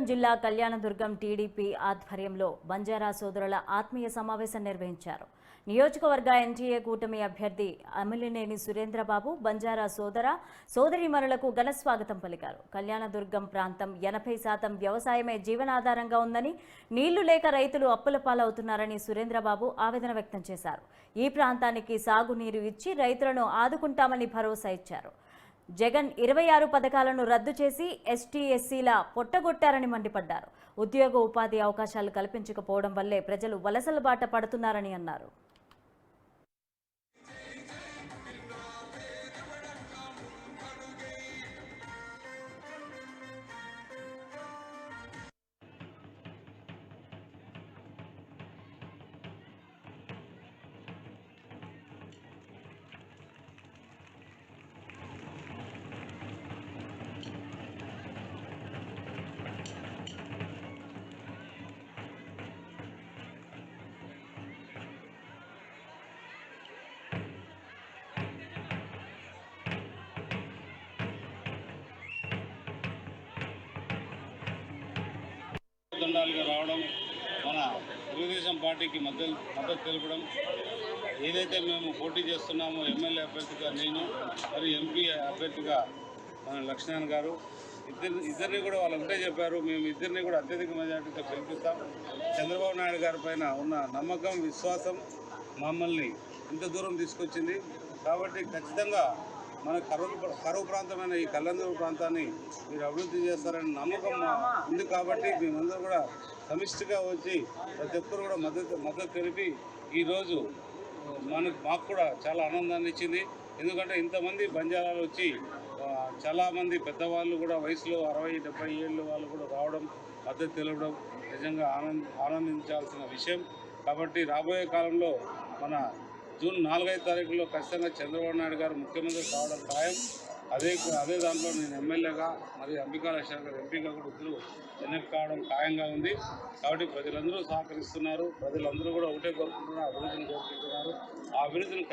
జిల్లా కళ్యాణదుర్గం టీడీపీ ఆధ్వర్యంలో బంజారా సోదరుల ఆత్మీయ సమావేశం నిర్వహించారు. నియోజకవర్గ ఎన్టీఏ కూటమి అభ్యర్థి అమిలినేని సురేంద్రబాబు బంజారా సోదరీమణులకు ఘన స్వాగతం పలికారు. కళ్యాణదుర్గం ప్రాంతం 80% వ్యవసాయమే జీవనాధారంగా ఉందని, నీళ్లు లేక రైతులు అప్పుల పాలవుతున్నారని సురేంద్రబాబు ఆవేదన వ్యక్తం చేశారు. ఈ ప్రాంతానికి సాగునీరు ఇచ్చి రైతులను ఆదుకుంటామని భరోసా ఇచ్చారు. జగన్ 26 పథకాలను రద్దు చేసి ఎస్టీ ఎస్సీల పొట్టగొట్టారని మండిపడ్డారు. ఉద్యోగ ఉపాధి అవకాశాలు కల్పించకపోవడం వల్లే ప్రజలు వలసల బాట పడుతున్నారని అన్నారు. దండాలుగా రావడం, మన తెలుగుదేశం పార్టీకి మద్దతు తెలపడం, ఏదైతే మేము పోటీ చేస్తున్నామో ఎమ్మెల్యే అభ్యర్థిగా నేను, మరి ఎంపీ అభ్యర్థిగా మన లక్ష్మణ్ గారు ఇద్దరిని కూడా వాళ్ళు ఒకటే చెప్పారు, మేము ఇద్దరిని కూడా అత్యధిక మెజార్టీతో గెలిపిస్తాం. చంద్రబాబు నాయుడు గారి పైన ఉన్న నమ్మకం, విశ్వాసం మమ్మల్ని ఇంత దూరం తీసుకొచ్చింది. కాబట్టి ఖచ్చితంగా మన కరువు ప్రాంతమైన ఈ కళ్యాణదుర్గం ప్రాంతాన్ని మీరు అభివృద్ధి చేస్తారని నమ్మకం ఉంది. కాబట్టి మేమందరూ కూడా సమిష్టిగా వచ్చి ప్రతి ఒక్కరు కూడా మద్దతు తెలిపి ఈరోజు మాకు కూడా చాలా ఆనందాన్ని ఇచ్చింది. ఎందుకంటే ఇంతమంది బంజారాలు వచ్చి చాలామంది పెద్దవాళ్ళు కూడా వయసులో 60-70 ఏళ్ళు వాళ్ళు కూడా రావడం, మద్దతు తెలపడం నిజంగా ఆనందించాల్సిన విషయం. కాబట్టి రాబోయే కాలంలో మన జూన్ 4-5 తారీఖులో ఖచ్చితంగా చంద్రబాబు నాయుడు గారు ముఖ్యమంత్రి కావడం ఖాయం. అదే దాంట్లో నేను ఎమ్మెల్యేగా మరియు అంబికా లక్ష్మణ్ గారు ఎంపీగా కూడా ఇద్దరు ఎన్నిక కావడం ఖాయంగా ఉంది. కాబట్టి ప్రజలందరూ సహకరిస్తున్నారు. ప్రజలందరూ కూడా ఒకటే కోరుకుంటున్నారు, అభివృద్ధిని కోరుకుంటున్నారు. ఆ అభివృద్ధిని